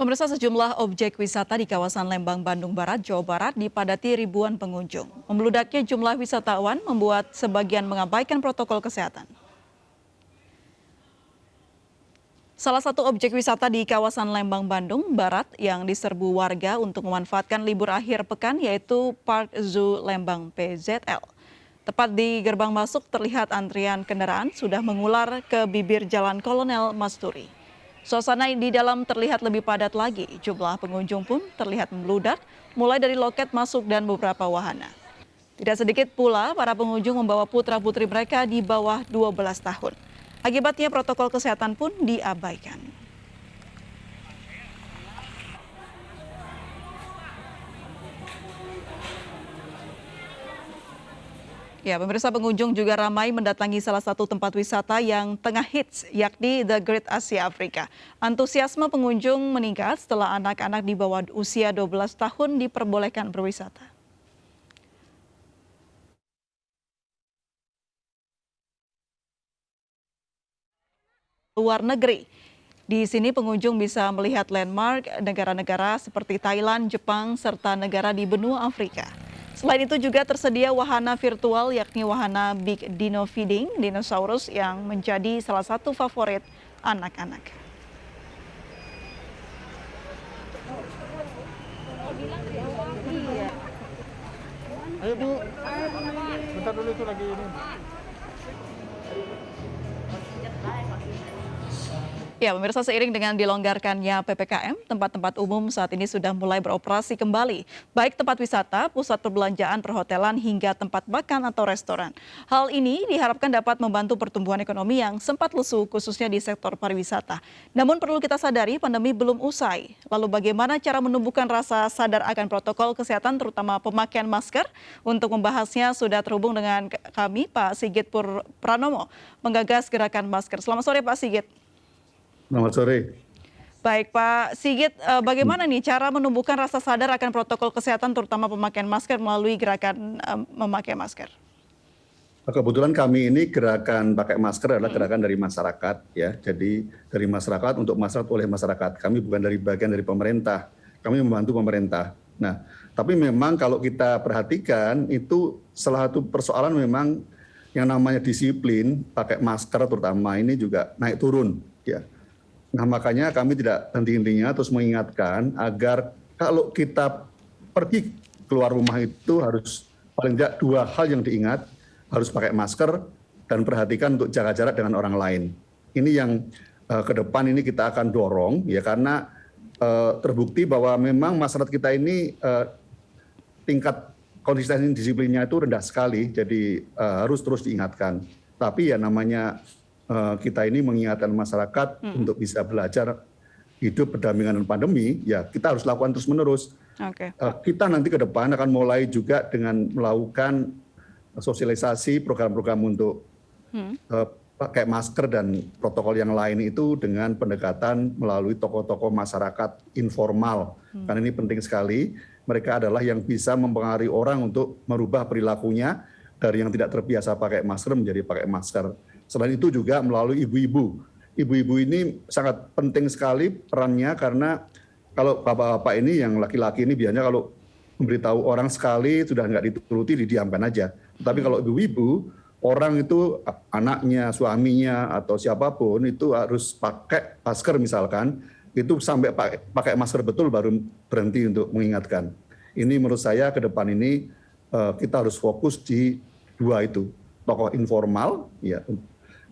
Pemirsa, sejumlah objek wisata di kawasan Lembang, Bandung Barat, Jawa Barat dipadati ribuan pengunjung. Membeludaknya jumlah wisatawan membuat sebagian mengabaikan protokol kesehatan. Salah satu objek wisata di kawasan Lembang, Bandung Barat yang diserbu warga untuk memanfaatkan libur akhir pekan yaitu Park Zoo Lembang PZL. Tepat di gerbang masuk terlihat antrian kendaraan sudah mengular ke bibir Jalan Kolonel Masturi. Suasana di dalam terlihat lebih padat lagi. Jumlah pengunjung pun terlihat membludak, mulai dari loket masuk dan beberapa wahana. Tidak sedikit pula para pengunjung membawa putra-putri mereka di bawah 12 tahun. Akibatnya protokol kesehatan pun diabaikan. Ya, pemirsa, pengunjung juga ramai mendatangi salah satu tempat wisata yang tengah hits, yakni The Great Asia Afrika. Antusiasme pengunjung meningkat setelah anak-anak di bawah usia 12 tahun diperbolehkan berwisata. Luar negeri. Di sini pengunjung bisa melihat landmark negara-negara seperti Thailand, Jepang, serta negara di benua Afrika. Selain itu juga tersedia wahana virtual yakni wahana Big Dino Feeding Dinosaurus yang menjadi salah satu favorit anak-anak. Ayo Bu, bentar dulu itu lagi ini. Ya, pemirsa, seiring dengan dilonggarkannya PPKM, tempat-tempat umum saat ini sudah mulai beroperasi kembali. Baik tempat wisata, pusat perbelanjaan, perhotelan, hingga tempat makan atau restoran. Hal ini diharapkan dapat membantu pertumbuhan ekonomi yang sempat lesu khususnya di sektor pariwisata. Namun perlu kita sadari pandemi belum usai. Lalu bagaimana cara menumbuhkan rasa sadar akan protokol kesehatan terutama pemakaian masker? Untuk membahasnya sudah terhubung dengan kami Pak Sigit Pranomo, menggagas gerakan masker. Selamat sore Pak Sigit. Selamat sore. Baik Pak Sigit, bagaimana nih cara menumbuhkan rasa sadar akan protokol kesehatan terutama pemakaian masker melalui gerakan memakai masker? Kebetulan kami ini gerakan pakai masker adalah gerakan dari masyarakat ya. Jadi dari masyarakat untuk masyarakat oleh masyarakat. Kami bukan dari bagian dari pemerintah. Kami membantu pemerintah. Nah, tapi memang kalau kita perhatikan itu salah satu persoalan memang yang namanya disiplin pakai masker terutama ini juga naik turun ya. Nah, makanya kami tidak henti-hentinya terus mengingatkan agar kalau kita pergi keluar rumah itu harus paling tidak dua hal yang diingat, harus pakai masker dan perhatikan untuk jaga jarak dengan orang lain. Ini yang ke depan ini kita akan dorong ya karena terbukti bahwa memang masyarakat kita ini tingkat konsistensi disiplinnya itu rendah sekali, jadi harus terus diingatkan. Tapi ya namanya kita ini mengingatkan masyarakat untuk bisa belajar hidup berdampingan dengan pandemi, ya kita harus lakukan terus-menerus. Kita nanti ke depan akan mulai juga dengan melakukan sosialisasi program-program untuk pakai masker dan protokol yang lain itu dengan pendekatan melalui tokoh-tokoh masyarakat informal. Karena ini penting sekali, mereka adalah yang bisa mempengaruhi orang untuk merubah perilakunya dari yang tidak terbiasa pakai masker menjadi pakai masker. Selain itu juga melalui ibu-ibu. Ibu-ibu ini sangat penting sekali perannya karena kalau bapak-bapak ini yang laki-laki ini biasanya kalau memberitahu orang sekali sudah nggak dituruti didiamkan aja. Tapi kalau ibu-ibu, orang itu anaknya, suaminya atau siapapun itu harus pakai masker misalkan, itu sampai pakai masker betul baru berhenti untuk mengingatkan. Ini menurut saya ke depan ini kita harus fokus di dua itu, tokoh informal ya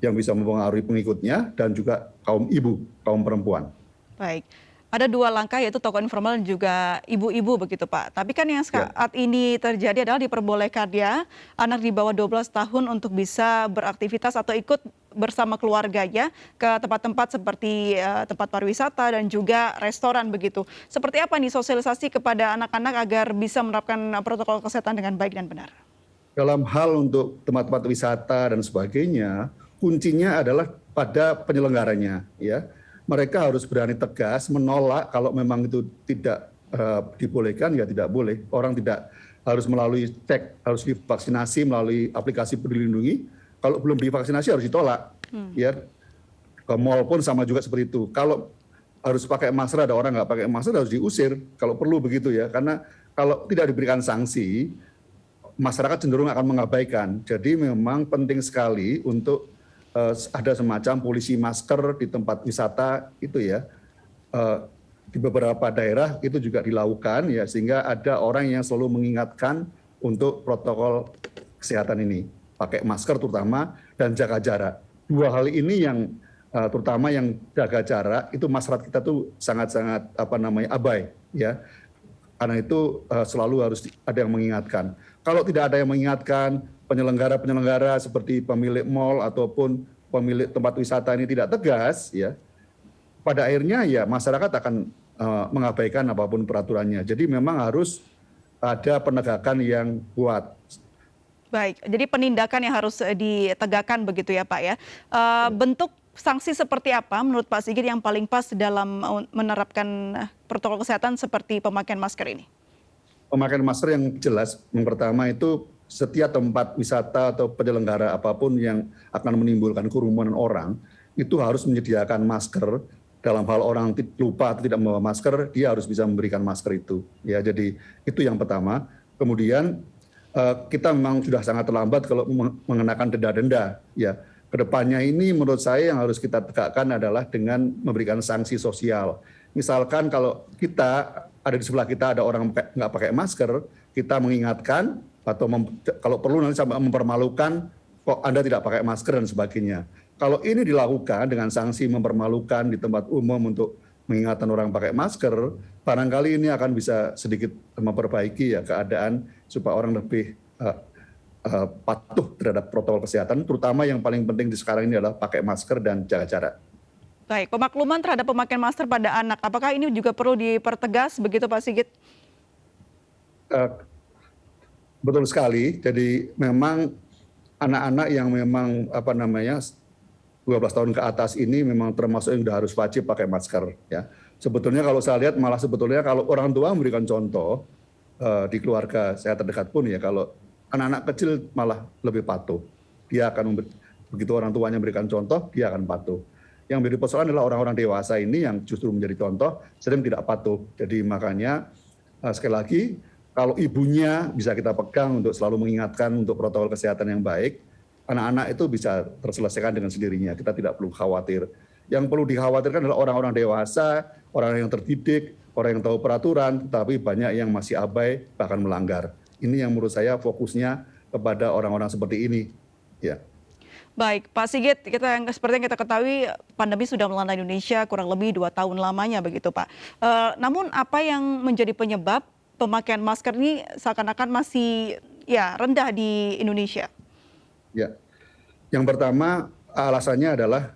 yang bisa mempengaruhi pengikutnya dan juga kaum ibu, kaum perempuan. Baik, ada dua langkah yaitu tokoh informal dan juga ibu-ibu begitu Pak. Tapi kan yang saat ini terjadi adalah diperbolehkannya anak di bawah 12 tahun untuk bisa beraktivitas atau ikut bersama keluarganya ke tempat-tempat seperti tempat pariwisata dan juga restoran begitu. Seperti apa nih sosialisasi kepada anak-anak agar bisa menerapkan protokol kesehatan dengan baik dan benar? Dalam hal untuk tempat-tempat wisata dan sebagainya, kuncinya adalah pada penyelenggaranya ya. Mereka harus berani tegas menolak kalau memang itu tidak dibolehkan ya tidak boleh. Orang tidak harus melalui cek, harus divaksinasi melalui aplikasi Peduli Lindungi. Kalau belum divaksinasi harus ditolak. Ya. Ke mall pun sama juga seperti itu. Kalau harus pakai masker, ada orang nggak pakai masker harus diusir kalau perlu begitu ya. Karena kalau tidak diberikan sanksi, masyarakat cenderung akan mengabaikan. Jadi memang penting sekali untuk ada semacam polisi masker di tempat wisata itu ya. Di beberapa daerah itu juga dilakukan ya, sehingga ada orang yang selalu mengingatkan untuk protokol kesehatan ini, pakai masker terutama dan jaga jarak. Dua hal ini yang terutama yang jaga jarak itu masyarakat kita tuh sangat-sangat abai ya. Karena itu selalu harus ada yang mengingatkan. Kalau tidak ada yang mengingatkan, penyelenggara-penyelenggara seperti pemilik mal ataupun pemilik tempat wisata ini tidak tegas ya, pada akhirnya ya masyarakat akan mengabaikan apapun peraturannya. Jadi memang harus ada penegakan yang kuat. Baik, jadi penindakan yang harus ditegakkan begitu ya Pak ya. Bentuk sanksi seperti apa menurut Pak Sigit yang paling pas dalam menerapkan protokol kesehatan seperti pemakaian masker ini? Pemakaian masker yang jelas, yang pertama itu setiap tempat wisata atau penyelenggara apapun yang akan menimbulkan kerumunan orang, itu harus menyediakan masker. Dalam hal orang lupa atau tidak membawa masker, dia harus bisa memberikan masker itu. Ya, jadi itu yang pertama. Kemudian kita memang sudah sangat terlambat kalau mengenakan denda-denda. Ya, kedepannya ini menurut saya yang harus kita tegakkan adalah dengan memberikan sanksi sosial. Misalkan kalau kita ada di sebelah kita ada orang nggak pakai masker, kita mengingatkan atau kalau perlu nanti sampai mempermalukan kok Anda tidak pakai masker dan sebagainya. Kalau ini dilakukan dengan sanksi mempermalukan di tempat umum untuk mengingatkan orang pakai masker, barangkali ini akan bisa sedikit memperbaiki ya keadaan supaya orang lebih patuh terhadap protokol kesehatan, terutama yang paling penting di sekarang ini adalah pakai masker dan jaga jarak. Baik, pemakluman terhadap pemakaian masker pada anak, apakah ini juga perlu dipertegas begitu Pak Sigit? Betul sekali, jadi memang anak-anak yang memang 12 tahun ke atas ini memang termasuk yang sudah harus wajib pakai masker ya. Sebetulnya kalau saya lihat malah sebetulnya kalau orang tua memberikan contoh di keluarga saya terdekat pun ya, kalau anak-anak kecil malah lebih patuh. Dia akan begitu orang tuanya memberikan contoh, dia akan patuh. Yang menjadi persoalan adalah orang-orang dewasa ini yang justru menjadi contoh sering tidak patuh. Jadi makanya sekali lagi kalau ibunya bisa kita pegang untuk selalu mengingatkan untuk protokol kesehatan yang baik, anak-anak itu bisa terselesaikan dengan sendirinya. Kita tidak perlu khawatir. Yang perlu dikhawatirkan adalah orang-orang dewasa, orang yang terdidik, orang yang tahu peraturan, tetapi banyak yang masih abai bahkan melanggar. Ini yang menurut saya fokusnya kepada orang-orang seperti ini. Ya. Baik, Pak Sigit, seperti yang kita ketahui pandemi sudah melanda Indonesia kurang lebih 2 tahun lamanya begitu Pak. Namun apa yang menjadi penyebab pemakaian masker ini seakan-akan masih rendah di Indonesia? Ya, yang pertama alasannya adalah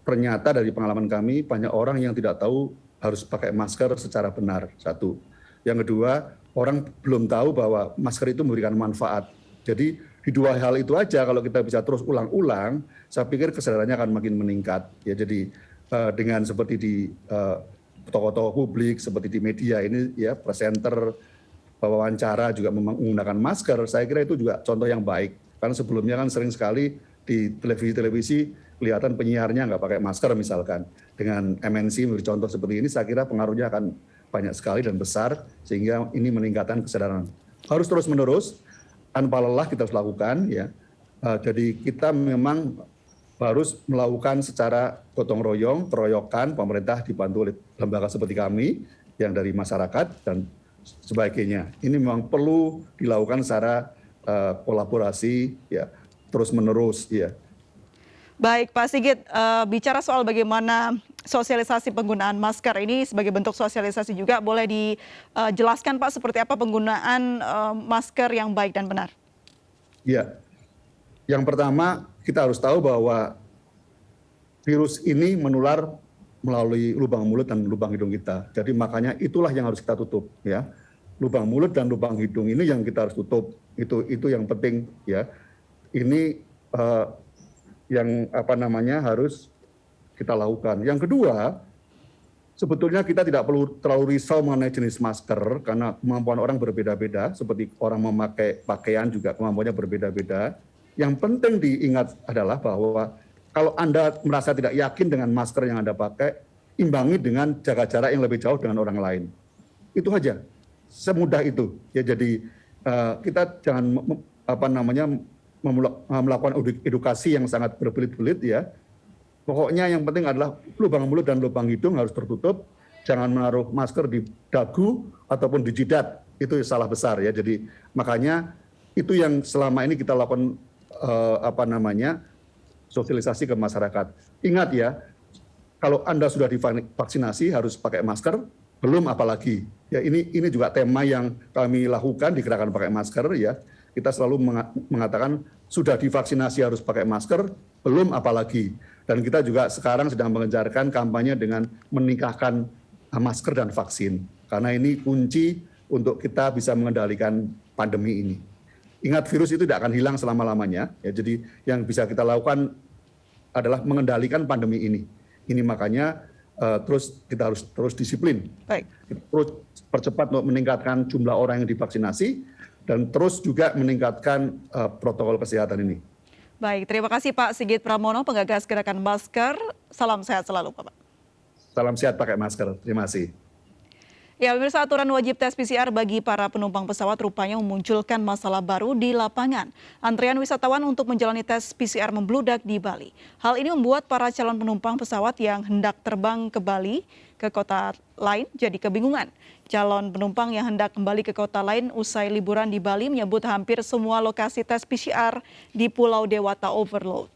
ternyata dari pengalaman kami banyak orang yang tidak tahu harus pakai masker secara benar, satu. Yang kedua, orang belum tahu bahwa masker itu memberikan manfaat. Jadi di dua hal itu aja kalau kita bisa terus ulang-ulang, saya pikir kesadarannya akan makin meningkat. Ya, jadi dengan seperti di tokoh-tokoh publik, seperti di media ini ya, presenter, wawancara juga menggunakan masker, saya kira itu juga contoh yang baik. Karena sebelumnya kan sering sekali di televisi kelihatan penyiarnya nggak pakai masker misalkan. Dengan MNC memberi contoh seperti ini, saya kira pengaruhnya akan banyak sekali dan besar, sehingga ini meningkatkan kesadaran. Harus terus-menerus, tanpa lelah kita harus lakukan. Ya. Jadi kita memang harus melakukan secara gotong royong, keroyokan, pemerintah dibantu oleh lembaga seperti kami, yang dari masyarakat dan sebagainya. Ini memang perlu dilakukan secara kolaborasi ya, terus menerus ya. Baik Pak Sigit, bicara soal bagaimana sosialisasi penggunaan masker ini sebagai bentuk sosialisasi juga, boleh dijelaskan Pak seperti apa penggunaan masker yang baik dan benar? Ya, yang pertama kita harus tahu bahwa virus ini menular melalui lubang mulut dan lubang hidung kita. Jadi makanya itulah yang harus kita tutup ya. Lubang mulut dan lubang hidung ini yang kita harus tutup. Itu yang penting ya. Ini yang harus kita lakukan. Yang kedua, sebetulnya kita tidak perlu terlalu risau mengenai jenis masker karena kemampuan orang berbeda-beda, seperti orang memakai pakaian juga kemampuannya berbeda-beda. Yang penting diingat adalah bahwa kalau Anda merasa tidak yakin dengan masker yang Anda pakai, imbangi dengan jaga jarak yang lebih jauh dengan orang lain. Itu aja, semudah itu. Ya, jadi kita jangan melakukan edukasi yang sangat berbelit-belit ya. Pokoknya yang penting adalah lubang mulut dan lubang hidung harus tertutup. Jangan menaruh masker di dagu ataupun di jidat. Itu salah besar ya. Jadi makanya itu yang selama ini kita lakukan sosialisasi ke masyarakat. Ingat ya, kalau Anda sudah divaksinasi harus pakai masker, belum apalagi. Ya ini juga tema yang kami lakukan di gerakan pakai masker ya. Kita selalu mengatakan sudah divaksinasi harus pakai masker, belum apalagi. Dan kita juga sekarang sedang mengejarkan kampanye dengan menikahkan masker dan vaksin. Karena ini kunci untuk kita bisa mengendalikan pandemi ini. Ingat, virus itu tidak akan hilang selama-lamanya. Ya, jadi yang bisa kita lakukan adalah mengendalikan pandemi ini. Ini makanya kita harus terus disiplin. Baik. Terus percepat untuk meningkatkan jumlah orang yang divaksinasi dan terus juga meningkatkan protokol kesehatan ini. Baik, terima kasih Pak Sigit Pramono, penggagas gerakan masker. Salam sehat selalu, Pak. Salam sehat pakai masker. Terima kasih. Ya, pemirsa, aturan wajib tes PCR bagi para penumpang pesawat rupanya memunculkan masalah baru di lapangan. Antrian wisatawan untuk menjalani tes PCR membludak di Bali. Hal ini membuat para calon penumpang pesawat yang hendak terbang ke Bali ke kota lain jadi kebingungan. Calon penumpang yang hendak kembali ke kota lain usai liburan di Bali menyebut hampir semua lokasi tes PCR di Pulau Dewata overload.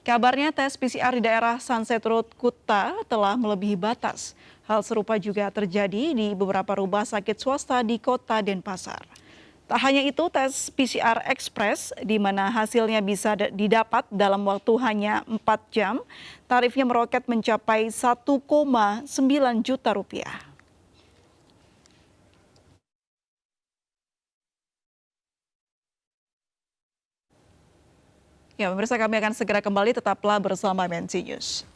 Kabarnya tes PCR di daerah Sunset Road Kuta telah melebihi batas. Hal serupa juga terjadi di beberapa rumah sakit swasta di kota Denpasar. Tak hanya itu, tes PCR Express di mana hasilnya bisa didapat dalam waktu hanya 4 jam, tarifnya meroket mencapai 1,9 juta rupiah. Ya, pemirsa, kami akan segera kembali, tetaplah bersama MNC News.